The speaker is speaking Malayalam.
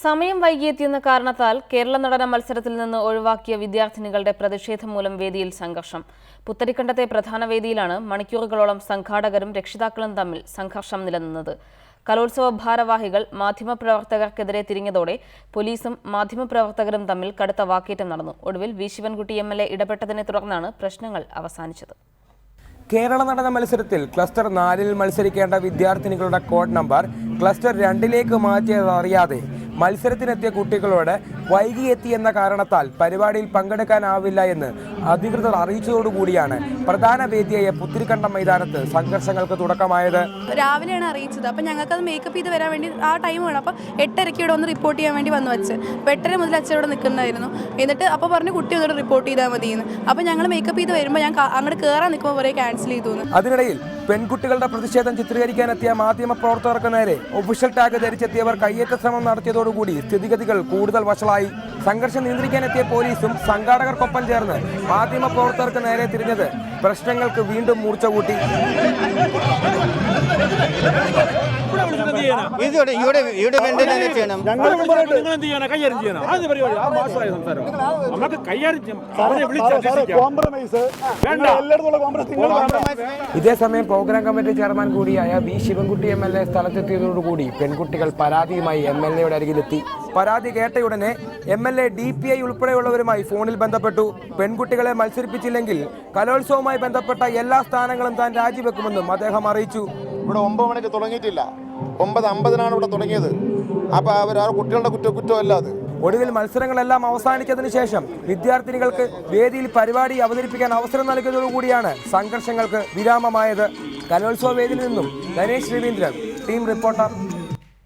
സമയം വൈകിയെത്തിയെന്ന കാരണത്താൽ കേരള നടന മത്സരത്തിൽ നിന്ന് ഒഴിവാക്കിയ വിദ്യാർത്ഥിനികളുടെ പ്രതിഷേധം മൂലം വേദിയിൽ സംഘർഷം. പുത്തരിക്കണ്ടത്തെ പ്രധാന വേദിയിലാണ് മണിക്കൂറുകളോളം സംഘാടകരും രക്ഷിതാക്കളും തമ്മിൽ സംഘർഷം നിലനിന്നത്. കലോത്സവ ഭാരവാഹികൾ മാധ്യമപ്രവർത്തകർക്കെതിരെ തിരിഞ്ഞതോടെ പോലീസും മാധ്യമപ്രവർത്തകരും തമ്മിൽ കടുത്ത വാക്കേറ്റം നടന്നു. ഒടുവിൽ വി ശിവൻകുട്ടി MLA ഇടപെട്ടതിനെ തുടർന്നാണ് പ്രശ്നങ്ങൾ അവസാനിച്ചത്. കേരള നടന മത്സരത്തിൽ ക്ലസ്റ്റർ 4-ൽ മത്സരിക്കേണ്ട വിദ്യാർത്ഥിനികളുടെ കോഡ് നമ്പർ ക്ലസ്റ്റർ 2-ലേക്ക് മാറ്റിയതറിയാതെ മത്സരത്തിനെത്തിയ കുട്ടികളോട് വൈകിയെത്തി എന്ന കാരണത്താൽ പരിപാടിയിൽ പങ്കെടുക്കാനാവില്ല എന്ന് അധികൃതർ അറിയിച്ചതോടുകൂടിയാണ് പ്രധാന വേദിയായ പുത്തിരിക്കണ്ടം മൈതാനത്ത് സംഘർഷങ്ങൾക്ക് തുടക്കമായത്. രാവിലെയാണ് അറിയിച്ചത്. അപ്പം ഞങ്ങൾക്കത് മേക്കപ്പ് ചെയ്ത് വരാൻ വേണ്ടി ആ ടൈം വേണം. അപ്പോൾ 8:30 ഇവിടെ ഒന്ന് റിപ്പോർട്ട് ചെയ്യാൻ വേണ്ടി വന്നു വെച്ച്. അപ്പോൾ 8:30 മുതൽ അച്ഛൻ ഇവിടെ നിൽക്കുന്നതായിരുന്നു. എന്നിട്ട് അപ്പോൾ പറഞ്ഞു കുട്ടി ഒന്നുകൂടെ റിപ്പോർട്ട് ചെയ്താൽ മതിയെന്ന്. അപ്പോൾ ഞങ്ങൾ മേക്കപ്പ് ചെയ്ത് വരുമ്പോൾ ഞാൻ അങ്ങോട്ട് കയറാൻ നിൽക്കുമ്പോൾ കുറേ ക്യാൻസൽ ചെയ്തു. അതിനിടയിൽ പെൺകുട്ടികളുടെ പ്രതിഷേധം ചിത്രീകരിക്കാനെത്തിയ മാധ്യമ പ്രവർത്തകർക്ക് നേരെ ഒഫീഷ്യൽ ടാഗ് ധരിച്ചെത്തിയവർ കയ്യേറ്റ ശ്രമം നടത്തിയതോടുകൂടി സ്ഥിതിഗതികൾ കൂടുതൽ വഷളായി. സംഘർഷം നിയന്ത്രിക്കാനെത്തിയ പോലീസും സംഘാടകർക്കൊപ്പം ചേർന്ന് മാധ്യമ പ്രവർത്തകർക്ക് നേരെ തിരിഞ്ഞത് പ്രശ്നങ്ങൾക്ക് വീണ്ടും മൂർച്ച കൂട്ടി. ഇതേസമയം പ്രോഗ്രാം കമ്മിറ്റി ചെയർമാൻ കൂടിയായ വി ശിവൻകുട്ടി MLA സ്ഥലത്തെത്തിയതോടുകൂടി പെൺകുട്ടികൾ പരാതിയുമായി MLAയുടെ അരികിലെത്തി. പരാതി കേട്ടയുടനെ MLA DPI ഉൾപ്പെടെയുള്ളവരുമായി ഫോണിൽ ബന്ധപ്പെട്ടു. പെൺകുട്ടികളെ മത്സരിപ്പിച്ചില്ലെങ്കിൽ കലോത്സവവുമായി ബന്ധപ്പെട്ട എല്ലാ സ്ഥാനങ്ങളും താൻ രാജിവെക്കുമെന്നും അദ്ദേഹം അറിയിച്ചു. ഇവിടെ 9 മണിക്ക് തുടങ്ങിയിട്ടില്ല, 9:50 ഇവിടെ തുടങ്ങിയത്. അപ്പോൾ അവർ കുട്ടികളുടെ കുറ്റമല്ല അത്. ഒടുവിൽ മത്സരങ്ങളെല്ലാം അവസാനിച്ചതിനു ശേഷം വിദ്യാർത്ഥിനികൾക്ക് വേദിയിൽ പരിപാടി അവതരിപ്പിക്കാൻ അവസരം നൽകിയതോടുകൂടിയാണ് സംഘർഷങ്ങൾക്ക് വിരാമമായത്. കലോത്സവ വേദിയിൽ നിന്നും ഗണേഷ് രവീന്ദ്രൻ, ടീം റിപ്പോർട്ടർ.